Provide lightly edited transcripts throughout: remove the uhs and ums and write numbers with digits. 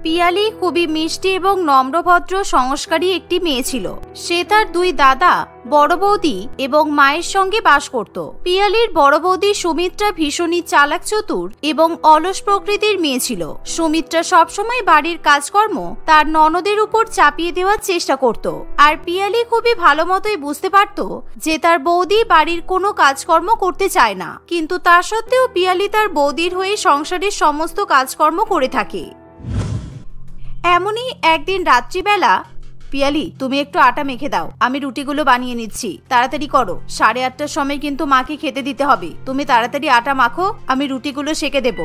পিয়ালি খুবই মিষ্টি এবং নম্রভদ্র সংস্কারী একটি মেয়ে ছিল। সে তার দুই দাদা, বড় বৌদি এবং মায়ের সঙ্গে বাস করত। পিয়ালির বড় বৌদি সুমিত্রা ভীষণই চালাক চতুর এবং অলস প্রকৃতির মেয়ে ছিল। সুমিত্রা সবসময় বাড়ির কাজকর্ম তার ননদের উপর চাপিয়ে দেওয়ার চেষ্টা করত, আর পিয়ালি খুবই ভালো মতোই বুঝতে পারত যে তার বৌদি বাড়ির কোনো কাজকর্ম করতে চায় না, কিন্তু তা সত্ত্বেও পিয়ালি তার বৌদির হয়ে সংসারের সমস্ত কাজকর্ম করে থাকে। এমনই একদিন রাত্রিবেলা, পিয়ালি তুমি একটু আটা মেখে দাও, আমি রুটিগুলো বানিয়ে নিচ্ছি, তাড়াতাড়ি করো, 8:30টার সময় কিন্তু মাকে খেতে দিতে হবে, তুমি তাড়াতাড়ি আটা মাখো, আমি রুটিগুলো সেকে দেব।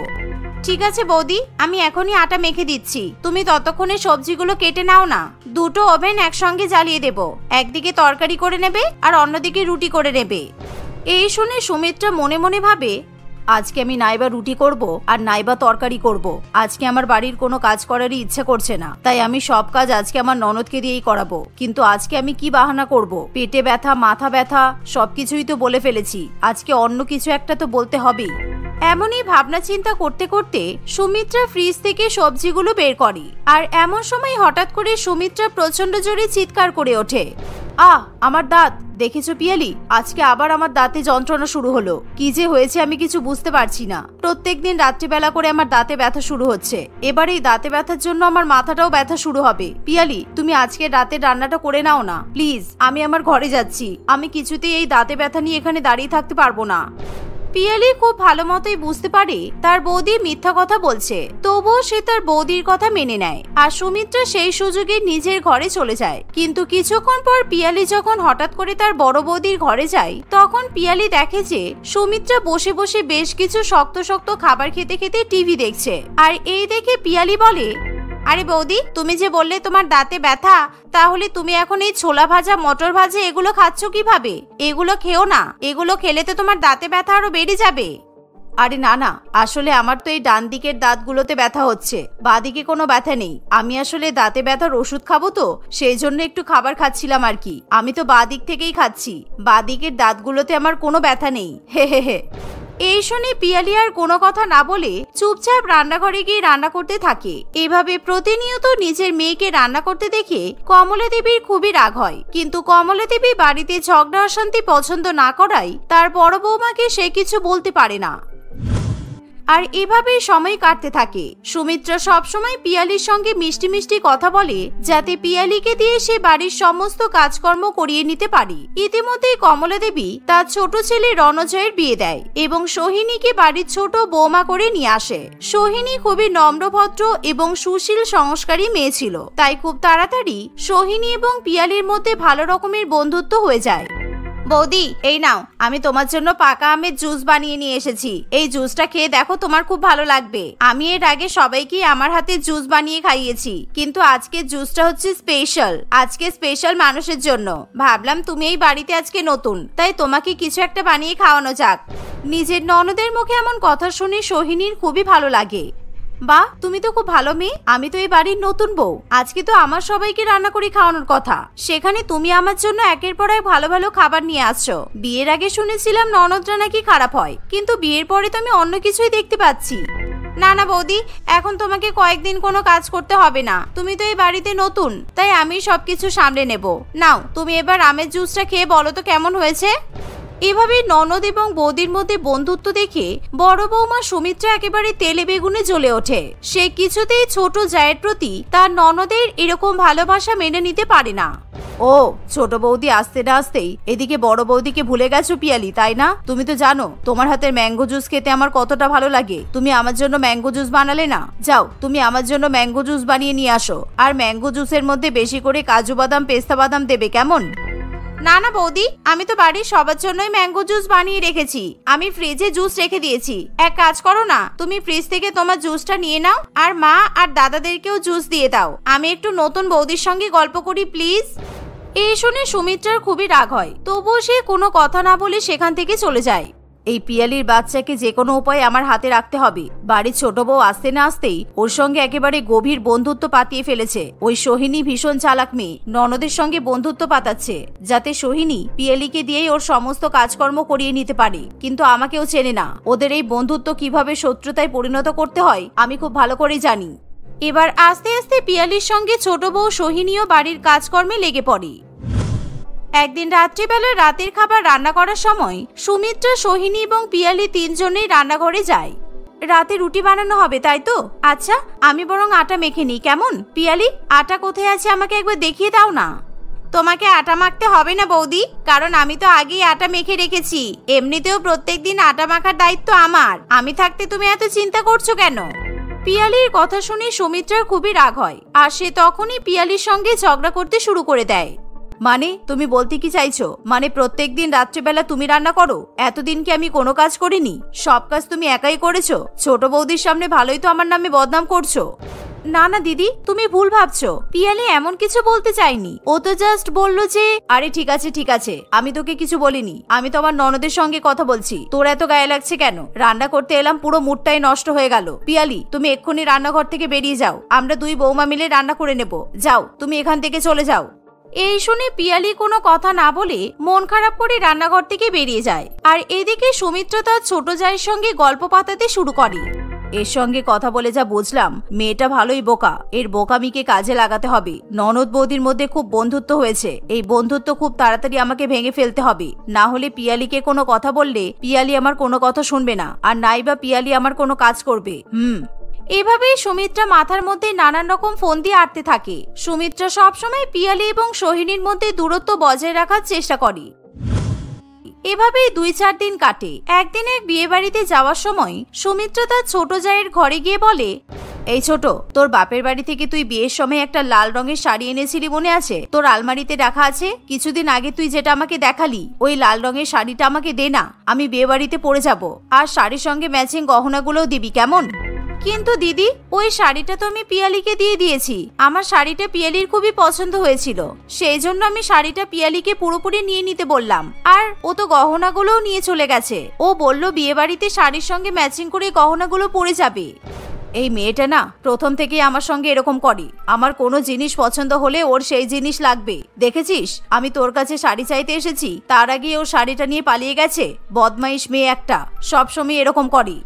ঠিক আছে বৌদি, আমি এখনই আটা মেখে দিচ্ছি, তুমি ততক্ষণে সবজিগুলো কেটে নাও না। দুটো ওভেন একসঙ্গে জ্বালিয়ে দেব, একদিকে তরকারি করে নেবে আর অন্যদিকে রুটি করে নেবে। এই শুনে সুমিত্রা মনে মনে ভাবে, আজকে আমি নাইবা রুটি করব আর নাইবা তরকারি করব। আজকে আমার বাড়ির কোনো কাজ করারই ইচ্ছা করছে না, তাই আমি সব কাজ আজকে আমার ননদকে দিয়েই করাবো। কিন্তু আজকে আমি কি বাহানা করব? পেটে ব্যথা, মাথা ব্যথা সবকিছুই তো বলে ফেলেছি, আজকে অন্য কিছু একটা তো বলতে হবেই। এমনই ভাবনা চিন্তা করতে করতে সুমিত্রা ফ্রিজ থেকে সবজিগুলো বের করে, আর এমন সময় হঠাৎ করে সুমিত্রা প্রচন্ড জোরে চিৎকার করে ওঠে, আমার দাঁত! দেখেছো পিয়ালি, আজকে আবার আমার দাঁতে যন্ত্রণা শুরু হলো। কি যে হয়েছে আমি কিছু বুঝতে পারছি না। প্রত্যেকদিন রাত্রিবেলা করে আমার দাঁতে ব্যথা শুরু হচ্ছে, এবার এই দাঁতে ব্যথার জন্য আমার মাথাটাও ব্যথা শুরু হবে। পিয়ালি, তুমি আজকে রাতে রান্নাটা করে নাও না প্লিজ, আমি আমার ঘরে যাচ্ছি, আমি কিছুতেই এই দাঁতে ব্যথা নিয়ে এখানে দাঁড়িয়ে থাকতে পারবো না। পিয়ালি খুব ভালো মতোই বুঝতে পারে তার বৌদি মিথ্যা কথা বলছে, তবুও সে তার বৌদির কথা মেনে নেয়, আর সুমিত্রা সেই সুযোগে নিজের ঘরে চলে যায়। কিন্তু কিছুক্ষণ পর পিয়ালি যখন হঠাৎ করে তার বড় বৌদির ঘরে যায়, তখন পিয়ালি দেখে যে সুমিত্রা বসে বসে বেশ কিছু শক্ত শক্ত খাবার খেতে খেতে টিভি দেখছে। আর এই দেখে পিয়ালি বলে, আরে বৌদি, তুমি যে বললে তোমার দাঁতে ব্যথা, তাহলে তুমি এখন এই ছোলা ভাজা, মটর ভাজা এগুলো খাচ্ছ কিভাবে? এগুলো খেও না, এগুলো খেলে তো তোমার দাঁতে ব্যথা আরো বেড়ে যাবে। আরে না না, আসলে আমার তো এই ডান দিকের দাঁতগুলোতে ব্যথা হচ্ছে, বাঁ দিকে কোনো ব্যথা নেই। আমি আসলে দাঁতে ব্যথার ওষুধ খাবো তো, সেই জন্য একটু খাবার খাচ্ছিলাম আর কি। আমি তো বাঁ দিক থেকেই খাচ্ছি, বাঁ দিকের দাঁতগুলোতে আমার কোনো ব্যথা নেই, হে হে হে। এই শুনে পিয়ালি আর কোনো কথা না বলে চুপচাপ রান্নাঘরে গিয়ে রান্না করতে থাকে। এভাবে প্রতিনিয়ত নিজের মেয়েকে রান্না করতে দেখে কমলা দেবীর খুবই রাগ হয়, কিন্তু কমলা দেবী বাড়িতে ঝগড়া অশান্তি পছন্দ না করায় তার বড় বৌমাকে সে কিছু বলতে পারে না। আর এভাবেই সময় কাটতে থাকে। সুমিত্রা সবসময় পিয়ালির সঙ্গে মিষ্টি মিষ্টি কথা বলে, যাতে পিয়ালিকে দিয়ে সে বাড়ির সমস্ত কাজকর্ম করিয়ে নিতে পারে। ইতিমধ্যেই কমলা দেবী তার ছোট ছেলে রণজয়ের বিয়ে দেয় এবং সোহিনীকে বাড়ির ছোট বৌমা করে নিয়ে আসে। সোহিনী খুবই নম্রভদ্র এবং সুশীল সংস্কারী মেয়ে ছিল, তাই খুব তাড়াতাড়ি সোহিনী এবং পিয়ালির মধ্যে ভালো রকমের বন্ধুত্ব হয়ে যায়। বৌদি, এই নাও, আমি তোমার জন্য পাকা আমের জুস বানিয়ে নিয়ে এসেছি, এই জুসটা খেয়ে দেখো, তোমার খুব ভালো লাগবে। আমি এর আগে সবাইকে আমার হাতে জুস বানিয়ে খাইয়েছি, কিন্তু আজকে জুসটা হচ্ছে স্পেশাল, আজকে স্পেশাল মানুষের জন্য। ভাবলাম তুমি এই বাড়িতে আজকে নতুন, তাই তোমাকে কিছু একটা বানিয়ে খাওয়ানো যাক। নিজের ননদের মুখে এমন কথা শুনে সোহিনীর খুবই ভালো লাগে। বাহ, তুমি তো খুব ভালো মেয়ে, আমি তো এই বাড়ির নতুন বউ, আজকে তো আমার সবাইকে রান্না করে খাওয়ানোর কথা, সেখানে তুমি আমার জন্য একের পর এক ভালো ভালো খাবার নিয়ে আসছো। বিয়ের আগে শুনেছিলাম ননদরা নাকি খারাপ হয়, কিন্তু বিয়ের পরে তো আমি অন্য কিছুই দেখতে পাচ্ছি। না না বৌদি, এখন তোমাকে কয়েকদিন কোনো কাজ করতে হবে না, তুমি তো এই বাড়িতে নতুন, তাই আমি সবকিছু সামলে নেব। নাও, তুমি এবার আমের জুসটা খেয়ে বলো তো কেমন হয়েছে। এভাবে ননদ এবং বৌদির মধ্যে বন্ধুত্ব দেখে বড় বৌমা সুমিত্রা একেবারে তেলে বেগুনে জ্বলে ওঠে। সে কিছুতেই ছোট জায়ের প্রতি তার ননদের এরকম ভালোবাসা মেনে নিতে পারে না। ও ছোট বৌদি আসতে না আসতেই এদিকে বড় বৌদিকে ভুলে গেছো পিয়ালি, তাই না? তুমি তো জানো তোমার হাতের ম্যাঙ্গো জুস খেতে আমার কতটা ভালো লাগে, তুমি আমার জন্য ম্যাঙ্গো জুস বানালে না? যাও, তুমি আমার জন্য ম্যাঙ্গো জুস বানিয়ে নিয়ে আসো, আর ম্যাঙ্গো জুসের মধ্যে বেশি করে কাজু বাদাম, পেস্তা বাদাম দেবে, কেমন? না না বৌদি, আমি তো বাড়ির সবার জন্যই ম্যাঙ্গো জুস বানিয়ে রেখেছি, আমি ফ্রিজে জুস রেখে দিয়েছি। এক কাজ করো না, তুমি ফ্রিজ থেকে তোমার জুসটা নিয়ে নাও, আর মা আর দাদাদেরকেও জুস দিয়ে দাও, আমি একটু নতুন বৌদির সঙ্গে গল্প করি প্লিজ। এই শুনে সুমিত্রার খুবই রাগ হয়, তবুও সে কোনো কথা না বলে সেখান থেকে চলে যায়। এই পিয়ালির বাচ্চাকে যে কোনো উপায়ে আমার হাতে রাখতে হবে। বাড়ির ছোট বউ আসতে না আসতেই ওর সঙ্গে একেবারে গভীর বন্ধুত্ব পাতিয়ে ফেলেছে। ওই সোহিনী ভীষণ চালাক মেয়ে, ননদের সঙ্গে বন্ধুত্ব পাতাচ্ছে, যাতে সোহিনী পিয়ালিকে দিয়েই ওর সমস্ত কাজকর্ম করিয়ে নিতে পারে। কিন্তু আমাকেও চেনে না, ওদের এই বন্ধুত্ব কিভাবে শত্রুতায় পরিণত করতে হয় আমি খুব ভালো করেই জানি। এবার আস্তে আস্তে পিয়ালির সঙ্গে ছোট বউ সোহিনীও বাড়ির কাজকর্মে লেগে পড়ে। একদিন রাত্রিবেলা রাতের খাবার রান্না করার সময় সুমিত্রা, সোহিনী এবং পিয়ালি তিনজনেই রান্নাঘরে যায়। রাতে রুটি বানানো হবে তাই তো? আচ্ছা, আমি বরং আটা মেখে নিই, কেমন? পিয়ালি, আটা কোথায় আছে আমাকে একবার দেখিয়ে দাও না। তোমাকে আটা মাখতে হবে না বৌদি, কারণ আমি তো আগেই আটা মেখে রেখেছি। এমনিতেও প্রত্যেকদিন আটা মাখার দায়িত্ব আমার। আমি থাকতে তুমি এত চিন্তা করছো কেন? পিয়ালির কথা শুনে সুমিত্রার খুবই রাগ হয়, আর সে তখনই পিয়ালির সঙ্গে ঝগড়া করতে শুরু করে দেয়। মানে তুমি বলতে কি চাইছো? মানে প্রত্যেকদিন রাত্রিবেলা তুমি রান্না করো? এতদিন কি আমি কোনো কাজ করিনি? সব কাজ তুমি একাই করেছো। ছোট বৌদির সামনে ভালোই তো আমার নামে বদনাম করছো। না না দিদি, তুমি ভুল ভাবছো। পিয়ালি এমন কিছু বলতে চাইনি, ও তো জাস্ট বললো যে। আরে ঠিক আছে ঠিক আছে, আমি তোকে কিছু বলিনি। আমি তো আমার ননদের সঙ্গে কথা বলছি। তোর এত গায়ে লাগছে কেন? রান্না করতে এলাম, পুরো মুডটাই নষ্ট হয়ে গেল। পিয়ালি, তুমি এক্ষুনি রান্নাঘর থেকে বেরিয়ে যাও। আমরা দুই বৌমা মিলে রান্না করে নেব। যাও, তুমি এখান থেকে চলে যাও। এই শুনে পিয়ালি কোনো কথা না বলে মন খারাপ করে রান্নাঘর থেকে বেরিয়ে যায়। আর এদিকে সুমিত্রা তার ছোট জায়ের সঙ্গে গল্প পাতাতে শুরু করে। এর সঙ্গে কথা বলে যা বুঝলাম, মেয়েটা ভালোই বোকা। এর বোকামিকে কাজে লাগাতে হবে। ননদ বৌদির মধ্যে খুব বন্ধুত্ব হয়েছে। এই বন্ধুত্ব খুব তাড়াতাড়ি আমাকে ভেঙে ফেলতে হবে। না হলে পিয়ালিকে কোনো কথা বললে পিয়ালি আমার কোনো কথা শুনবে না, আর নাইবা পিয়ালি আমার কোনো কাজ করবে। এভাবেই সুমিত্রা মাথার মধ্যে নানান রকম ফোন দিয়ে আটতে থাকে। সুমিত্রা সবসময় পিয়ালি এবং সোহিনীর মধ্যে দূরত্ব বজায় রাখার চেষ্টা করে। এভাবেই 2-4 দিন কাটে। একদিন এক বিয়ে বাড়িতে যাওয়ার সময় সুমিত্রা তার ছোট জায়ের ঘরে গিয়ে বলে, এই ছোট, তোর বাপের বাড়ি থেকে তুই বিয়ের সময় একটা লাল রঙের শাড়ি এনেছিলি, মনে আছে? তোর আলমারিতে রাখা আছে। কিছুদিন আগে তুই যেটা আমাকে দেখালি, ওই লাল রঙের শাড়িটা আমাকে দে না। আমি বিয়ে বাড়িতে পরে যাব, আর শাড়ির সঙ্গে ম্যাচিং গহনাগুলোও দিবি, কেমন? কিন্তু দিদি, ওই শাড়িটা তো আমি পিয়ালিকে দিয়ে দিয়েছি। আমার শাড়িটা পিয়ালির খুবই পছন্দ হয়েছিল, সেই জন্য আমি শাড়িটা পিয়ালিকে পুরোপুরি নিয়ে নিতে বললাম। আর ও তো গহনাগুলোও নিয়ে চলে গেছে। ও বলল বিয়ে বাড়িতে শাড়ির সঙ্গে ম্যাচিং করে গহনাগুলো পরে যাবে। এই মেয়েটা না প্রথম থেকেই আমার সঙ্গে এরকম করে। আমার কোনো জিনিস পছন্দ হলে ওর সেই জিনিস লাগবে। দেখেছিস, আমি তোর কাছে শাড়ি চাইতে এসেছি, তার আগে ও শাড়িটা নিয়ে পালিয়ে গেছে। বদমাইশ মেয়ে একটা, সবসময় এরকম করে।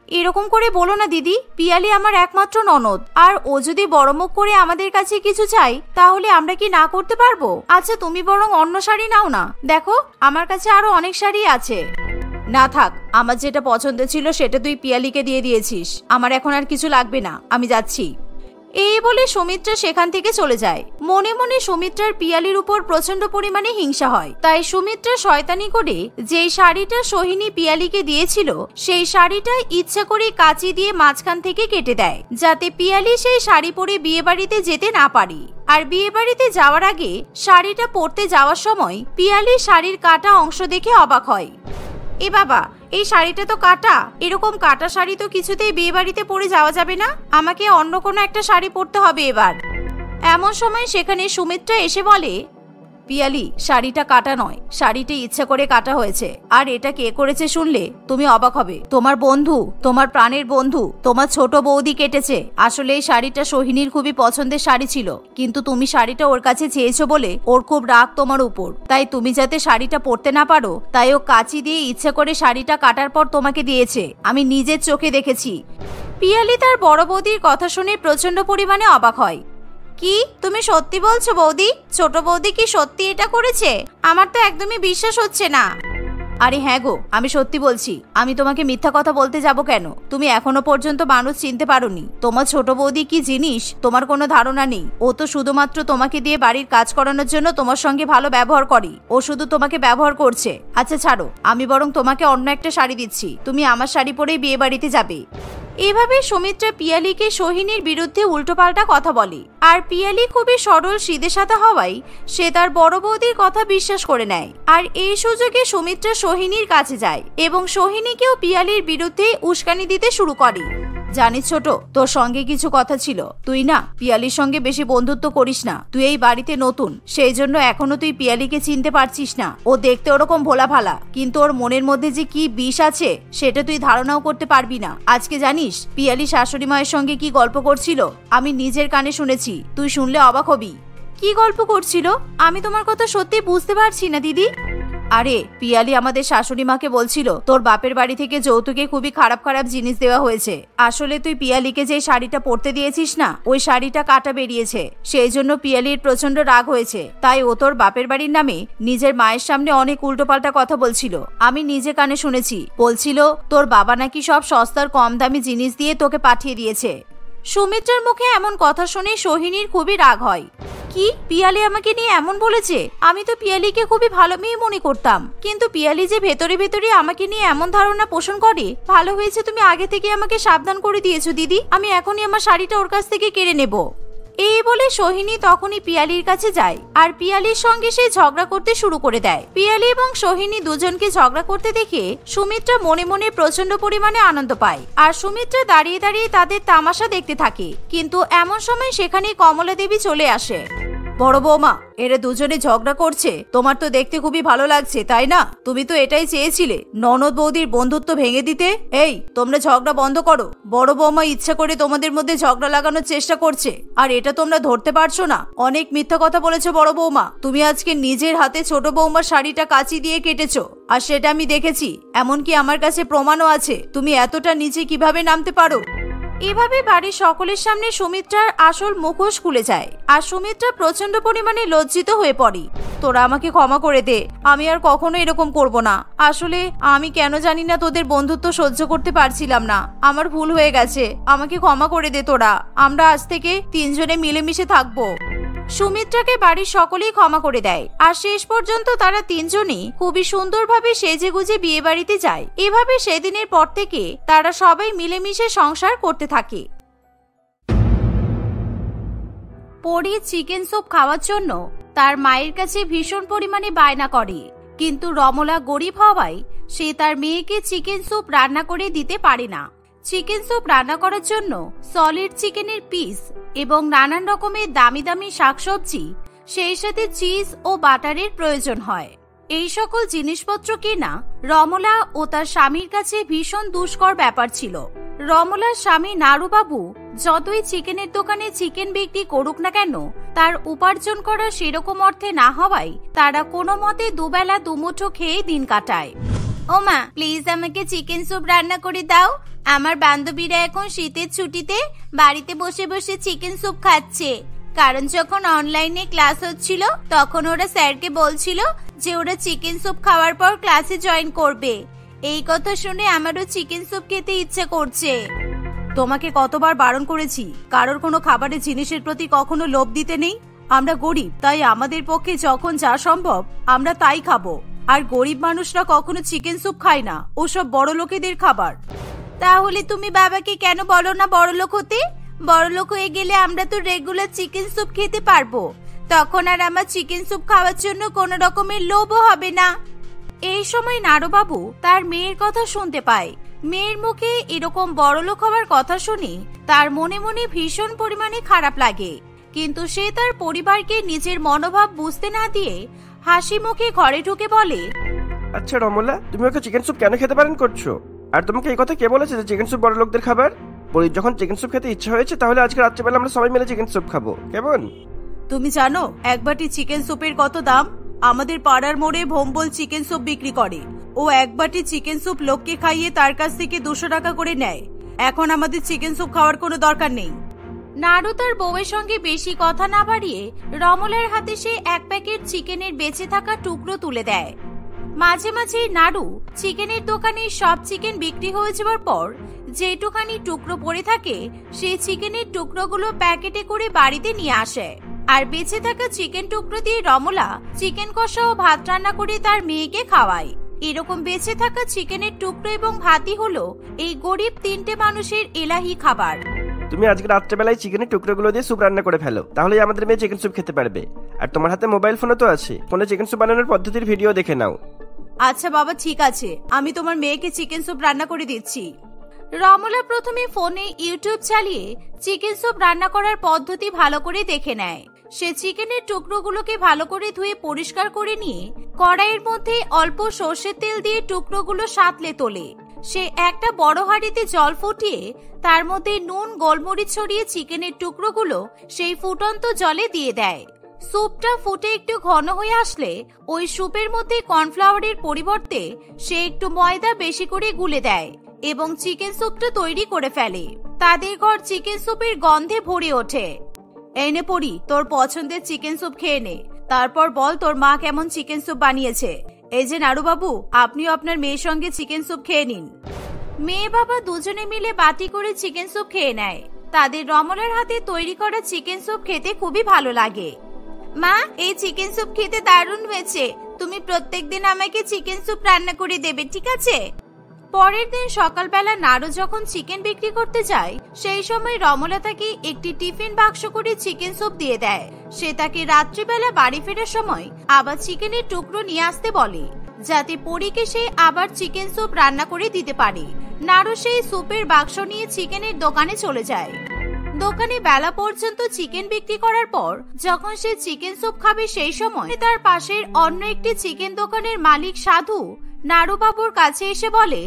এরকম করে বলো না দিদি, পিয়ালি আমার একমাত্র ননদ, আর ও যদি বড় মুখ করে আমাদের কাছে কিছু চাই, তাহলে আমরা কি না করতে পারবো? আচ্ছা, তুমি বরং অন্য শাড়ি নাও না। দেখো, আমার কাছে আরো অনেক শাড়ি আছে। না থাক, আমার যেটা পছন্দ ছিল সেটা তুই পিয়ালিকে দিয়ে দিয়েছিস। আমার এখন আর কিছু লাগবে না, আমি যাচ্ছি। এই বলে সুমিত্রা সেখান থেকে চলে যায়। মনে মনে সুমিত্রার পিয়ালির উপর প্রচন্ড পরিমাণে হিংসা হয়। তাই সুমিত্রা শয়তানি করে যেই শাড়িটা সোহিনী পিয়ালিকে দিয়েছিল, সেই শাড়িটা ইচ্ছা করে কাঁচি দিয়ে মাঝখান থেকে কেটে দেয়, যাতে পিয়ালি সেই শাড়ি পরে বিয়ে বাড়িতে যেতে না পারে। আর বিয়ে বাড়িতে যাওয়ার আগে শাড়িটা পরতে যাওয়ার সময় পিয়ালি শাড়ির কাটা অংশ দেখে অবাক হয়। এ বাবা, এই শাড়িটা তো কাটা। এরকম কাটা শাড়ি তো কিছুতেই বিয়ে বাড়িতে পরে যাওয়া যাবে না। আমাকে অন্য কোনো একটা শাড়ি পরতে হবে এবার। এমন সময় সেখানে সুমিত্রা এসে বলে, পিয়ালি, শাড়িটা কাটা নয়, শাড়িটা ইচ্ছা করে কাটা হয়েছে। আর এটা কে করেছে শুনলে তুমি অবাক হবে। তোমার বন্ধু, তোমার প্রাণের বন্ধু, তোমার ছোট বৌদি কেটেছে। আসলে এই শাড়িটা সোহিনীর খুবই পছন্দের শাড়ি ছিল, কিন্তু তুমি শাড়িটা ওর কাছে চেয়েছো বলে ওর খুব রাগ তোমার উপর। তাই তুমি যাতে শাড়িটা পরতে না পারো, তাই ও কাঁচি দিয়ে ইচ্ছা করে শাড়িটা কাটার পর তোমাকে দিয়েছে। আমি নিজের চোখে দেখেছি। পিয়ালি তার বড় বৌদির কথা শুনে প্রচন্ড পরিমাণে অবাক হয়। কি তুমি সত্যি বলছো বৌদি? ছোট বৌদি কি সত্যি এটা করেছে? আমার তো একদমই বিশ্বাস হচ্ছে না। আরে হ্যাঁ গো, আমি সত্যি বলছি। আমি তোমাকে মিথ্যা কথা বলতে যাব কেন? তুমি এখনো পর্যন্ত মানুষ চিনতে পারোনি। তোমার ছোট বৌদি কি জিনিস তোমার কোনো ধারণা নেই। ও তো শুধুমাত্র তোমাকে দিয়ে বাড়ির কাজ করানোর জন্য তোমার সঙ্গে ভালো ব্যবহার করে। ও শুধু তোমাকে ব্যবহার করছে। আচ্ছা ছাড়ো, আমি বরং তোমাকে অন্য একটা শাড়ি দিচ্ছি, তুমি আমার শাড়ি পরেই বিয়ে বাড়িতে যাবে। এভাবে সুমিত্রা পিয়ালিকে সোহিনীর বিরুদ্ধে উল্টোপাল্টা কথা বলে। আর পিয়ালি খুবই সরল সিধেসাধা হওয়ায় সে তার বড় বৌদির কথা বিশ্বাস করে নেয়। আর এই সুযোগে সুমিত্রা সোহিনীর কাছে যায় এবং সোহিনীকেও পিয়ালির বিরুদ্ধে উস্কানি দিতে শুরু করে। জানিস ছোট, তোর সঙ্গে কিছু কথা ছিল। তুই না পিয়ালির সঙ্গে বেশি বন্ধুত্ব করিস না। তুই এই বাড়িতে নতুন, সেই জন্য এখনো তুই পিয়ালিকে চিনতে পারছিস না। ও দেখতে ওরকম ভোলা ভালা, কিন্তু ওর মনের মধ্যে যে কি বিষ আছে সেটা তুই ধারণাও করতে পারবি না। আজকে জানিস পিয়ালি শাশুড়ি মায়ের সঙ্গে কি গল্প করছিল? আমি নিজের কানে শুনেছি, তুই শুনলে অবাক হবি। কি গল্প করছিল? আমি তোমার কথা সত্যি বুঝতে পারছি না দিদি। আরে পিয়ালি আমাদের শাশুড়ি মাকে বলছিল তোর বাপের বাড়ি থেকে যৌতুকে খুবই খারাপ খারাপ জিনিস দেওয়া হয়েছে। আসলে তুই পিয়ালিকে যে শাড়িটা পরতে দিয়েছিস না, ওই শাড়িটা কাটা বেরিয়েছে, সেই জন্য পিয়ালির প্রচন্ড রাগ হয়েছে। তাই ও তোর বাপের বাড়ির নামে নিজের মায়ের সামনে অনেক উল্টোপাল্টা কথা বলছিল। আমি নিজে কানে শুনেছি। বলছিল তোর বাবা নাকি সব সস্তার কম দামি জিনিস দিয়ে তোকে পাঠিয়ে দিয়েছে। সুমিত্রার মুখে এমন কথা শুনে সোহিনীর খুবই রাগ হয়। কি, পিয়ালি আমাকে নিয়ে এমন বলেছে? আমি তো পিয়ালিকে খুবই ভালো মেয়ে মনে করতাম, কিন্তু পিয়ালি যে ভেতরে ভেতরে আমাকে নিয়ে এমন ধারণা পোষণ করে। ভালো হয়েছে তুমি আগে থেকে আমাকে সাবধান করে দিয়েছো দিদি। আমি এখনই আমার শাড়িটা ওর কাছ থেকে কেড়ে নেব। এই বলে সোহিনী তখনই পিয়ালির কাছে যায় আর পিয়ালির সঙ্গে সে ঝগড়া করতে শুরু করে দেয়। পিয়ালি এবং সোহিনী দুজনকে ঝগড়া করতে দেখে সুমিত্রা মনে মনে প্রচন্ড পরিমাণে আনন্দ পায় আর সুমিত্রা দাঁড়িয়ে দাঁড়িয়ে তাদের তামাশা দেখতে থাকে। কিন্তু এমন সময় সেখানে কমলা দেবী চলে আসে। বড় বৌমা, এরা দুজনে ঝগড়া করছে, তোমার তো দেখতে খুবই ভালো লাগছে তাই না? তুমি তো এটাই চেয়েছিলে, ননদ বৌদির বন্ধুত্ব ভেঙে দিতে। এই তোমরা ঝগড়া বন্ধ করো। বড় বৌমা ইচ্ছা করে তোমাদের মধ্যে ঝগড়া লাগানোর চেষ্টা করছে, আর এটা তোমরা ধরতে পারছো না। অনেক মিথ্যা কথা বলেছো বড় বৌমা। তুমি আজকে নিজের হাতে ছোট বৌমার শাড়িটা কাঁচি দিয়ে কেটেছো, আর সেটা আমি দেখেছি। এমনকি আমার কাছে প্রমাণও আছে। তুমি এতটা নিচে কিভাবে নামতে পারো? এভাবে বাড়ির সকলের সামনে সুমিত্রার আসল মুখোশ খুলে যায় আর সুমিত্রা প্রচন্ড পরিমাণে লজ্জিত হয়ে পড়ে। তোরা আমাকে ক্ষমা করে দে, আমি আর কখনো এরকম করব না। আসলে আমি কেন জানি না তোদের বন্ধুত্ব সহ্য করতে পারছিলাম না। আমার ভুল হয়ে গেছে, আমাকে ক্ষমা করে দে তোরা। আমরা আজ থেকে তিনজনে মিলেমিশে থাকবো। সুমিত্রাকে বাড়ির সকলেই ক্ষমা করে দেয় আর শেষ পর্যন্ত তারা তিনজনই খুবই সুন্দরভাবে সেজে গুজে বিয়ে বাড়িতে যায়। এভাবে সেদিনের পর থেকে তারা সবাই মিলেমিশে সংসার করতে থাকে। পরি চিকেন স্যুপ খাওয়ার জন্য তার মায়ের কাছে ভীষণ পরিমাণে বায়না করে, কিন্তু রমলা গরিব হওয়ায় সে তার মেয়েকে চিকেন স্যুপ রান্না করে দিতে পারে না। চিকেন স্যুপ রান্না করার জন্য সলিড চিকেনের পিস এবং নানান রকমের দামি দামি শাকসবজি, সেই সাথে চিজ ও বাটারের প্রয়োজন হয়। এই সকল জিনিসপত্র কেনা রমলা ও তার স্বামীর কাছে ভীষণ দুষ্কর ব্যাপার ছিল। রমলার স্বামী নাড়ুবাবু যতই চিকেনের দোকানে চিকেন বিক্রি করুক না কেন, তার উপার্জন করা সেরকম অর্থে না হওয়ায় তারা কোনো মতে দুবেলা দুমুঠো খেয়ে দিন কাটায়। ও মা, প্লিজ আমাকে চিকেন স্যুপ রান্না করে দাও। আমার বান্ধবীরা এখন শীতের ছুটিতে বাড়িতে বসে বসে চিকেন স্যুপ খাচ্ছে, কারণ যখন অনলাইনে ক্লাস হচ্ছিল তখন ওরা স্যারকে বলছিল যে ওরা চিকেন স্যুপ খাওয়ার পর ক্লাসে জয়েন করবে। এই কথা শুনে আমারও চিকেন স্যুপ খেতে ইচ্ছে করছে। তোমাকে কতবার বারণ করেছি কারোর কোনো খাবারের জিনিসের প্রতি কখনো লোভ দিতে নেই। আমরা গরিব, তাই আমাদের পক্ষে যখন যা সম্ভব আমরা তাই খাবো। আর গরিব মানুষরা কখনো চিকেন স্যুপ খায় না, ওসব বড় লোকেদের খাবার। তাহলে তুমি বাবাকে কেন বলো না বড়লোক হতে? বড়লোক হয়ে গেলে আমরা তো রেগুলার চিকেন স্যুপ খেতে পারবো, তখন আর আমার চিকেন স্যুপ খাওয়ার জন্য কোনো রকমের লোভও হবে না। এই সময় নাড়ুবাবু তার মেয়ের কথা শুনতে পায়। মেয়ের মুখে এরকম বড়লোক হওয়ার কথা শুনে তার মনে মনে ভীষণ পরিমাণে খারাপ লাগে, কিন্তু সে তার পরিবারকে নিজের মনোভাব বুঝতে না দিয়ে হাসি মুখে ঘরে ঢুকে বলে, আচ্ছা রমলা, তুমি ওকে চিকেন স্যুপ কেন খেতে পারেন করছো? আর তোমাকে এই কথা কে বলেছে যে চিকেন স্যুপ বড় লোকদের খাবার? বলি, যখন চিকেন স্যুপ খেতে ইচ্ছা হয়েছে তাহলে আজকে রাত্রিবেলা আমরা সবাই মিলে চিকেন স্যুপ খাবো, কেমন? তুমি জানো এক বাটি চিকেন স্যুপের কত দাম? আমাদের পাড়ার মোড়ে ভোম্বল চিকেন স্যুপ বিক্রি করে। ও এক বাটি চিকেন স্যুপ লোককে খাইয়ে তার কাছ থেকে 200 টাকা করে নেয়। এখন আমাদের চিকেন স্যুপ খাওয়ার কোনো দরকার নেই। নাড়ু তার বউয়ের সঙ্গে বেশি কথা না বাড়িয়ে রমলার হাতে সে এক প্যাকেট চিকেনের বেঁচে থাকা টুকরো তুলে দেয়। মাঝে মাঝে নাড়ু চিকেনের দোকানে সব চিকেন বিক্রি হয়ে যাওয়ার পর যেটুখানি টুকরো পড়ে থাকে সেই চিকেনের টুকরোগুলো প্যাকেটে করে বাড়িতে নিয়ে আসে, আর বেঁচে থাকা চিকেন টুকরো দিয়ে রমলা চিকেন কষা ও ভাত রান্না করে তার মেয়েকে খাওয়ায়। এরকম বেঁচে থাকা চিকেনের টুকরো এবং ভাতই হলো এই গরিব 3টে মানুষের এলাহি খাবার। তুমি আজকে রাত্রেবেলায় চিকেনের টুকরোগুলো দিয়ে স্যুপ রান্না করে ফেলো, তাহলে আমাদের মেয়ে চিকেন স্যুপ খেতে পারবে। আর তোমার হাতে মোবাইল ফোনও তো আছে, ফোনে চিকেন স্যুপ বানানোর পদ্ধতির ভিডিও দেখে নাও। আচ্ছা বাবা, ঠিক আছে, আমি তোমার মেয়েকে চিকেন স্যুপ রান্না করে দিচ্ছি। রমলা প্রথমে ফোনে ইউটিউব চালিয়ে চিকেন স্যুপ রান্না করার পদ্ধতি ভালো করে দেখে নেয়। সে চিকেনের টুকরোগুলোকে ভালো করে ধুয়ে পরিষ্কার করে নিয়ে কড়াইয়ের মধ্যে অল্প সর্ষের তেল দিয়ে টুকরোগুলো সাঁতলে তোলে। সে একটা বড় হাঁড়িতে জল ফুটিয়ে তার মধ্যে নুন গোলমরিচ ছড়িয়ে চিকেনের টুকরোগুলো সেই ফুটন্ত জলে দিয়ে দেয়। স্যুপটা ফুটে একটু ঘন হয়ে আসলে ওই স্যুপের মধ্যে কর্নফ্লাওয়ারের পরিবর্তে সে একটু ময়দা বেশি করে গুলে দেয় এবং চিকেন স্যুপটা তৈরি করে ফেলে। তাদের ঘর চিকেন স্যুপের গন্ধে ভরে ওঠে। এই নে পরি, তোর পছন্দের চিকেন স্যুপ খেয়ে নে, তারপর বল তোর মা কেমন চিকেন স্যুপ বানিয়েছে। এই যে নাড়ু বাবু, আপনিও আপনার মেয়ের সঙ্গে চিকেন স্যুপ খেয়ে নিন। মেয়ে বাবা দুজনে মিলে বাটি করে চিকেন স্যুপ খেয়ে নেয়। তাদের রমলার হাতে তৈরি করা চিকেন স্যুপ খেতে খুবই ভালো লাগে। মা, এই চিকেন স্যুপ খেতে দারুণ হয়েছে, তুমি প্রত্যেকদিন আমাকে চিকেন স্যুপ রান্না করে দেবে, ঠিক আছে? পরের দিন সকালবেলা নাড়ু যখন চিকেন বিক্রি করতে যায়, সেই সময় রমলা তাকে একটি টিফিন বাক্স করে চিকেন স্যুপ দিয়ে দেয়। সে তাকে রাত্রিবেলা বাড়ি ফেরার সময় আবার চিকেনের টুকরো নিয়ে আসতে বলে, যাতে পরীকে সে আবার চিকেন স্যুপ রান্না করে দিতে পারে। নাড়ু সেই স্যুপের বাক্স নিয়ে চিকেনের দোকানে চলে যায়। দোকানে বেলা পর্যন্ত চিকেন বিক্রি করার পর যখন সে চিকেন স্যুপ খাবে, সেই সময় তার পাশের অন্য একটি চিকেন দোকানের মালিক সাধু নাড়ু বাবুর কাছে এসে বলে,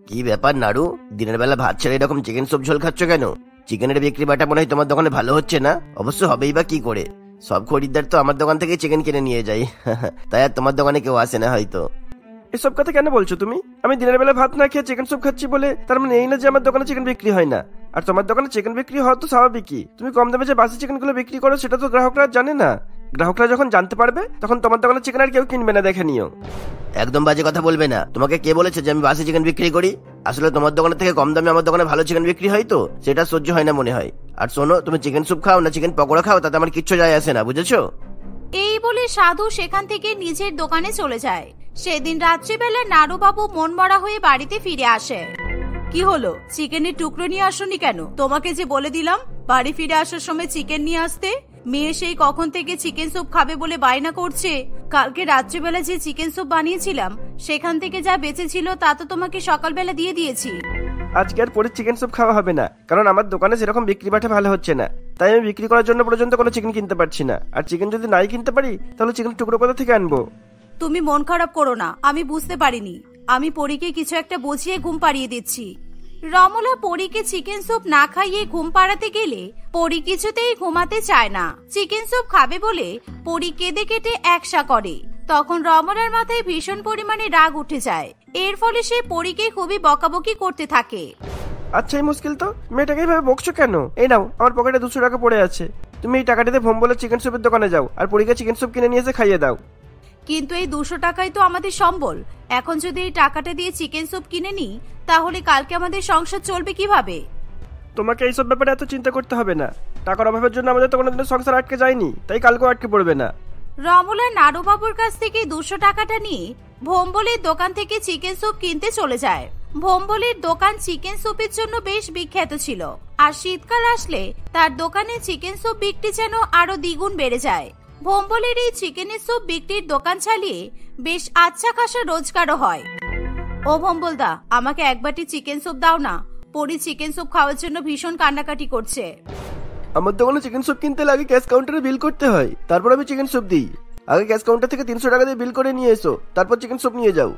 কি ব্যাপার নাড়ু, দিনের বেলা ভাত ছেড়ে এরকম চিকেন স্যুপ ঝোল খাচ্ছ কেন? চিকেনের বিক্রি বাটা মনে হয় তোমার দোকানে ভালো হচ্ছে না। অবশ্য হবেই বা কি করে, সব খরিদ্দার তো আমার দোকান থেকে চিকেন কিনে নিয়ে যায়, তাই আর তোমার দোকানে কেউ আসে না হয়তো। এসব কথা কেন বলছো তুমি? আমি দিনের বেলা ভাত না খেয়ে চিকেন স্যুপ খাচ্ছি বলে তার মানে এই না যে আমার দোকানে চিকেন বিক্রি হয় না। আর তোমার দোকানে চিকেন বিক্রি হওয়া তো স্বাভাবিকই। তুমি কম দামে যে বাসি চিকেন গুলো বিক্রি করো সেটা তো গ্রাহকরা জানে না। গ্রাহকরা যখন জানতে পারবে তখন তোমার দোকানে চিকেন আর কেউ কিনবে না, দেখে নিও। একদম বাজে কথা বলবে না। তোমাকে কে বলেছে যে আমি বাসি চিকেন বিক্রি করি? আসলে তোমার দোকানের থেকে কম দামে আমার দোকানে ভালো চিকেন বিক্রি হয় তো সেটা সহ্য হয় না মনে হয়। আর শোনো, তুমি চিকেন স্যুপ খাও না চিকেন পকোড়া খাও, তাতে আমার কিচ্ছু যায় আসে না, বুঝেছো? এই বলে সাধু সেখান থেকে নিজের দোকানে চলে যায়। সেদিন রাত্রিবেলা নাড়ুবাবু মন মরা হয়ে বাড়িতে ফিরে আসে। কি হলো, চিকেনের টুকরো নিয়ে আসোনি কেন? তোমাকে যে বলে দিলাম বাড়ি ফিরে আসার সময় চিকেন নিয়ে আসতে। মেয়ে সেই কখন থেকে চিকেন স্যুপ খাবে বলে বায়না করছে। কালকে রাত্রিবেলা যে চিকেন স্যুপ বানিয়েছিলাম সেখান থেকে যা বেঁচে ছিল তা তো তোমাকে সকালবেলা দিয়ে দিয়েছি। আজকে আর পরে চিকেন স্যুপ খাওয়া হবে না, কারণ আমার দোকানে সেরকম বিক্রি বাটা ভালো হচ্ছে না। তাই আমি বিক্রি করার জন্য পর্যন্ত কোনো চিকেন কিনতে পারছি না। আর চিকেন যদি নাই কিনতে পারি তাহলে চিকেন টুকরো কোথা থেকে আনবো? তুমি মন খারাপ করো না, আমি বুঝতে পারিনি। আমি পরীকে কিছু একটা বুঝিয়ে ঘুম পাড়িয়ে দিচ্ছি। রমলা পরীকে চিকেন স্যুপ না খাইয়ে ঘুম পাড়াতে গেলে পরী কিছুতেই ঘুমাতে চায় না। চিকেন স্যুপ খাবে বলে পরী কেঁদে কেটে একসা করে। তখন রমলার মাথায় ভীষণ পরিমাণে রাগ উঠে যায়। এর ফলে সে পরীকে খুবই বকাবকি করতে থাকে। আচ্ছা, এই মুশকিল তো, মেয়েটাকে এইভাবে বকছো কেন? এই নাও, আমার পকেটে 200 টাকা পড়ে আছে। তুমি এই টাকাটিতে ভোম বলে চিকেন স্যুপের দোকানে যাও আর পরীকে চিকেন স্যুপ কিনে নিয়ে এসে খাইয়ে দাও। কিন্তু এই 200 টাকাই তো আমাদের সম্বল। এখন যদি এই টাকাটা দিয়ে চিকেন স্যুপ কিনে নিই তাহলে কালকে আমাদের সংসার চলবে কিভাবে? তোমাকে এইসব ব্যাপারে এত চিন্তা করতে হবে না। টাকার অভাবের জন্য আমাদের তো কোনোদিনও সংসার আটকে যায়নি, তাই কালকেও আটকে পড়বে না। রমলা নাড়ুবাবুর কাছ থেকে 200 টাকাটা নিয়ে ভোম্বলের দোকান থেকে চিকেন স্যুপ কিনতে চলে যায়। ভোম্বলের দোকান চিকেন স্যুপের জন্য বেশ বিখ্যাত ছিল। আর শীতকাল আসলে তার দোকানে চিকেন স্যুপ বিক্রি যেন আরো দ্বিগুণ বেড়ে যায়। ভোম্বলের এই চিকেনের স্যুপ বিক্রির দোকান চালিয়ে বেশ আচ্ছা খাসা রোজগারও হয়। ও ভোম্বলদা, আমাকে এক বাটি চিকেন স্যুপ দাও না। পরি চিকেন স্যুপ খাওয়ার জন্য ভীষণ কান্নাকাটি করছে। আমার দোকানে চিকেন স্যুপ কিনতে লাগে ক্যাশ কাউন্টারে বিল করতে হয়, তারপর আমি চিকেন স্যুপ দিই। আগে ক্যাশ কাউন্টার থেকে 300 টাকা দিয়ে বিল করে নিয়ে এসো, তারপর চিকেন স্যুপ নিয়ে যাও।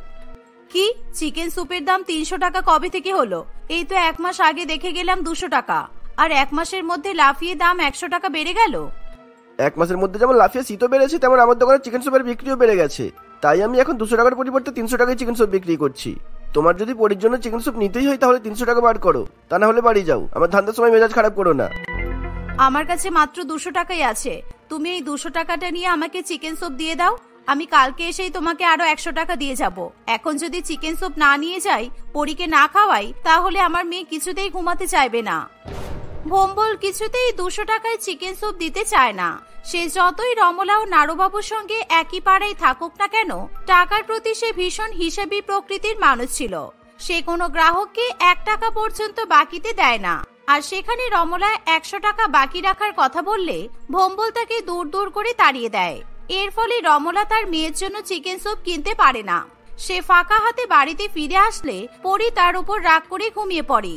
কি, চিকেন স্যুপের দাম 300 টাকা কবে থেকে হলো? এই তো 1 মাস আগে দেখে গেলাম 200 টাকা, আর 1 মাসের মধ্যে লাফিয়ে দাম 100 টাকা বেড়ে গেল। 1 মাসের মধ্যে যেমন লাফিয়ে শীতও বেড়েছে, তেমন আমার দোকানে চিকেন স্যুপের বিক্রিও বেড়ে গেছে। তাই আমি এখন 200 টাকার পরিবর্তে 300 টাকায় চিকেন স্যুপ বিক্রি করছি। তোমার যদি পরির জন্য চিকেন স্যুপ নিতেই হয় তাহলে 300 টাকা বার করো, তা না হলে বাড়ি যাও। আমার ধান্দার সময় মেজাজ খারাপ করো না। আমার কাছে মাত্র 200 টাকাই আছে। তুমি এই 200 টাকাটা নিয়ে আমাকে চিকেন স্যুপ দিয়ে দাও। আমি কালকে এসেই তোমাকে আরো 100 টাকা দিয়ে যাব। এখন যদি চিকেন স্যুপ না নিয়ে যাই, পরীকে না খাওয়াই, তাহলে আমার মেয়ে কিছুতেই ঘুমাতে চাইবে না। ভোম্বল কিছুতেই 200 টাকায় চিকেন স্যুপ দিতে চায় না। সে যতই রমলা ও নাড়ুবাবুর সঙ্গে একই পাড়ায় থাকুক না কেন, টাকার প্রতি সে ভীষণ হিসাবী প্রকৃতির মানুষ ছিল। সে কোনো গ্রাহককে 1 টাকা পর্যন্ত বাকিতে দেয় না। আর সেখানে রমলা 100 টাকা বাকি রাখার কথা বললে ভোম্বল তাকে দূর দূর করে তাড়িয়ে দেয়। এর ফলে রমলা তার মেয়ের জন্য চিকেন স্যুপ কিনতে পারে না। সে ফাঁকা হাতে বাড়িতে ফিরে আসলে পরি তার উপর রাগ করে ঘুমিয়ে পড়ে।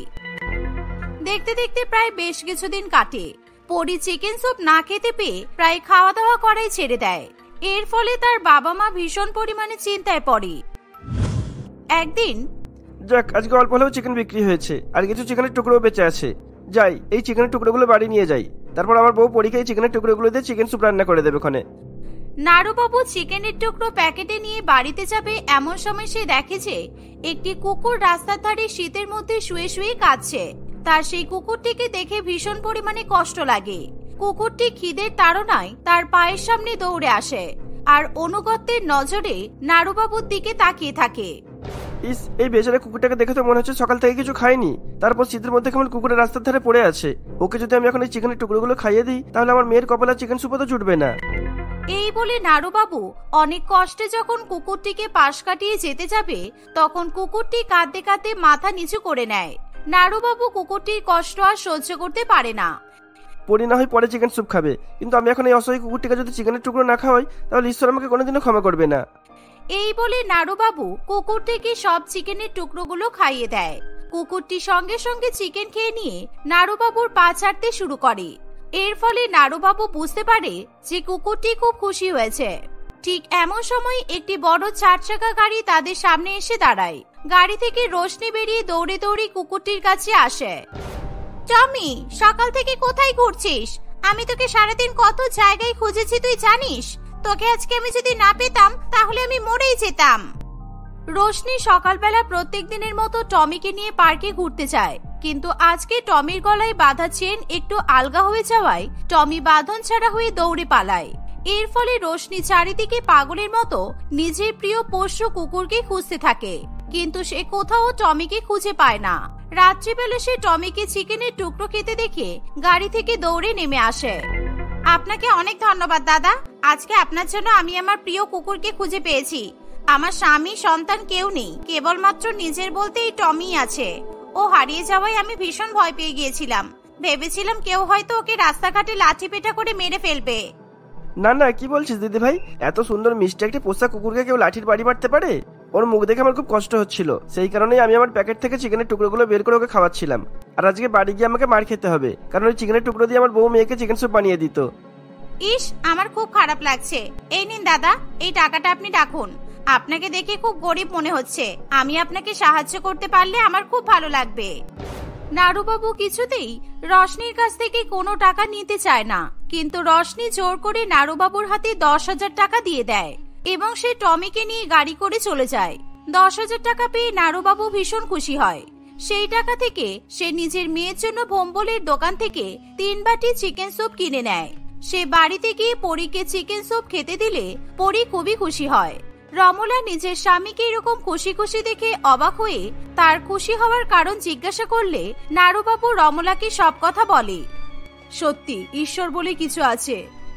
দেখতে দেখতে প্রায় বেশ কিছুদিন কাটে। পরি চিকেন স্যুপ না খেতে পেয়ে প্রায় খাওয়া দাওয়া করাই ছেড়ে দেয়। এর ফলে তার বাবা মা ভীষণ পরিমাণে চিন্তায় পড়ে। একদিন, যাক, আজকে অল্প হলেও চিকেন বিক্রি হয়েছে আর কিছু চিকেনের টুকরো বেঁচে আছে। যাই, এই চিকেনের টুকরোগুলো বাড়ি নিয়ে যাই। তারপর আমার বউ পরীক্ষায় চিকেনের টুকরোগুলো দিয়ে চিকেন স্যুপ রান্না করে দেবে ওখানে। নাড়ুবাবু চিকেনের টুকরো প্যাকেটে নিয়ে বাড়িতে যাবে এমন সময় সে দেখে যে একটি কুকুর রাস্তার ধারে শীতের মধ্যে শুয়ে শুয়ে কাঁদছে। তার সেই কুকুরটিকে দেখে ভীষণ পরিমাণে কষ্ট লাগে। কুকুরটি খিদের তাড়নায় তার পায়ের সামনে দৌড়ে আসে আর অনুগত্যের নজরে নাড়ুবাবুর দিকে তাকিয়ে থাকে। ইস, এই বেচারা কুকুরটাকে দেখে তো মনে হচ্ছে সকাল থেকে কিছু খায়নি, তারপর শীতের মধ্যে কেমন কুকুরের রাস্তার ধারে পড়ে আছে। ওকে যদি আমি এখন এই চিকেনের টুকরোগুলো খাইয়ে দিই তাহলে আমার মেয়ের কপালে চিকেন স্যুপও তো জুটবে না। এই বলে নাড়ুবাবু অনেক কষ্টে যখন কুকুরটিকে পাশ কাটিয়ে যেতে যাবে তখন কুকুরটি কাঁদতে কাঁদতে মাথা নিচু করে নেয়। নাড়ুবাবু কুকুরটির কষ্ট আর সহ্য করতে পারে না। পরি না হয় পরে চিকেন স্যুপ খাবে, কিন্তু আমি এখন এই অসহায় কুকুরটিকে যদি চিকেনের টুকরো না খাওয়াই তাহলে ঈশ্বর আমাকে কোনোদিনও ক্ষমা করবে না। এই বলে নাড়ুবাবু কুকুরটিকে সব চিকেনের টুকরোগুলো খাইয়ে দেয়। কুকুরটি সঙ্গে সঙ্গে চিকেন খেয়ে নিয়ে নাড়ুবাবুর পা ছাড়তে শুরু করে। এর ফলে নাড়ুবাবু বুঝতে পারে যে কুকুরটি খুব খুশি হয়েছে। ঠিক এমন সময় একটি বড় 4 চাকা গাড়ি তাদের সামনে এসে দাঁড়ায়। গাড়ি থেকে রোশনি বেরিয়ে দৌড়ে দৌড়ে কুকুরটির কাছে আসে। টমি, সকাল থেকে কোথায় ঘুরছিস? আমি তোকে সারাদিন কত জায়গায় খুঁজেছি তুই জানিস? তোকে আজকে আমি যদি না পেতাম তাহলে আমি মরেই যেতাম। রোশনি সকালবেলা প্রত্যেক দিনের মতো টমিকে নিয়ে পার্কে ঘুরতে যায়, কিন্তু আজকে টমির গলায় বাঁধা চেন একটু আলগা হয়ে যাওয়ায় টমি বাঁধন ছাড়া হয়ে দৌড়ে পালায়। এর ফলে রোশনি চারিদিকে পাগলের মতো নিজের প্রিয় পোষ্য কুকুরকে খুঁজতে থাকে, কিন্তু সে কোথাও টমিকে খুঁজে পায় না। রাত্রিবেলা সে টমিকে চিকেনের টুকরো খেতে দেখে গাড়ি থেকে দৌড়ে নেমে আসে। আপনাকে অনেক ধন্যবাদ দাদা, আজকে আপনার জন্য আমি আমার প্রিয় কুকুরকে খুঁজে পেয়েছি। আমার স্বামী সন্তান কেউ নেই, কেবলমাত্র নিজের বলতে এই টমি আছে। ও হারিয়ে যাওয়ায় আমি ভীষণ ভয় পেয়ে গিয়েছিলাম। ভেবেছিলাম কেউ হয়তো ওকে রাস্তাঘাটে লাঠি পেটা করে মেরে ফেলবে। না না, কি বলছিস দিদি ভাই? এত সুন্দর মিষ্টি একটা পোষা কুকুরকে কেউ লাঠির বাড়ি মারতে পারে? ওর মুখ দেখে আমার খুব কষ্ট হচ্ছিল, সেই কারণেই আমি আমার প্যাকেট থেকে চিকেনের টুকরোগুলো বের করে ওকে খাওয়াচ্ছিলাম। আর আজকে বাড়ি গিয়ে আমাকে মার খেতে হবে, কারণ ওই চিকেনের টুকরো দিয়ে আমার বউ মেয়েকে চিকেন স্যুপ বানিয়ে দিত। ইস, আমার খুব খারাপ লাগছে। এই নিন দাদা, এই টাকাটা আপনি রাখুন। আপনাকে দেখে খুব গরিব মনে হচ্ছে, আমি আপনাকে সাহায্য করতে পারলে আমার খুব ভালো লাগবে। নাড়ুবাবু কিছুতেই রশনির কাছ থেকে কোনো টাকা নিতে চায় না, কিন্তু রশনি জোর করে নাড়ুবাবুর হাতে 10,000 টাকা দিয়ে দেয় এবং সে টমিকে নিয়ে গাড়ি করে চলে যায়। 10,000 টাকা পেয়ে নাড়ুবাবু ভীষণ খুশি হয়। সেই টাকা থেকে সে নিজের মেয়ের জন্য ভোম্বলের দোকান থেকে 3 বাটি চিকেন স্যুপ কিনে নেয়। সে বাড়িতে গিয়ে পরীকে চিকেন স্যুপ খেতে দিলে পরী খুবই খুশি হয়। রমলা নিজের স্বামীকে এরকম খুশি খুশি দেখে অবাক হয়ে তার খুশি হওয়ার কারণ জিজ্ঞাসা করলে নাড়ুবাবু রমলাকে সব কথা বলে। সত্যি ঈশ্বর বলে কিছু আছে,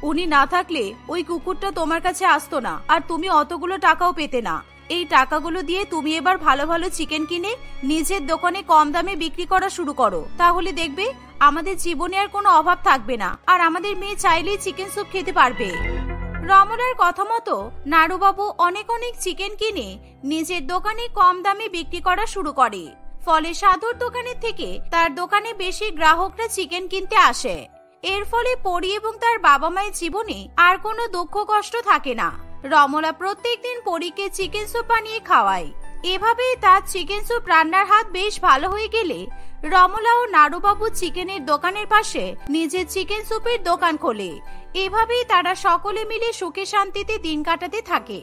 উনি না থাকলে ওই কুকুরটা তোমার কাছে আসতো না, আর তুমি অতগুলো টাকাও পেতে না। এই টাকাগুলো দিয়ে তুমি এবার ভালো ভালো চিকেন কিনে নিজের দোকানে কম দামে বিক্রি করা শুরু করো, তাহলে দেখবে আমাদের জীবনে আর কোনো অভাব থাকবে না, আর আমাদের মেয়ে চাইলেই চিকেন স্যুপ খেতে পারবে। রমলার কথা মতো নাড়ুবাবু অনেক অনেক চিকেন কিনে নিজের দোকানে কম দামে বিক্রি করা শুরু করে। ফলে সাধুর দোকানের থেকে তার দোকানে বেশি গ্রাহকরা চিকেন কিনতে আসে। এর ফলে পরী এবং তার বাবা মায়ের জীবনে আর কোনো দুঃখ কষ্ট থাকে না। রমলা প্রত্যেকদিন পরীকে চিকেন স্যুপ বানিয়ে খাওয়ায়। এভাবেই তার চিকেন স্যুপ রান্নার হাত বেশ ভালো হয়ে গেলে রমলা ও নাড়ুবাবু চিকেনের দোকানের পাশে নিজের চিকেন স্যুপের দোকান খোলে। এভাবেই তারা সকলে মিলে সুখে শান্তিতে দিন কাটাতে থাকে।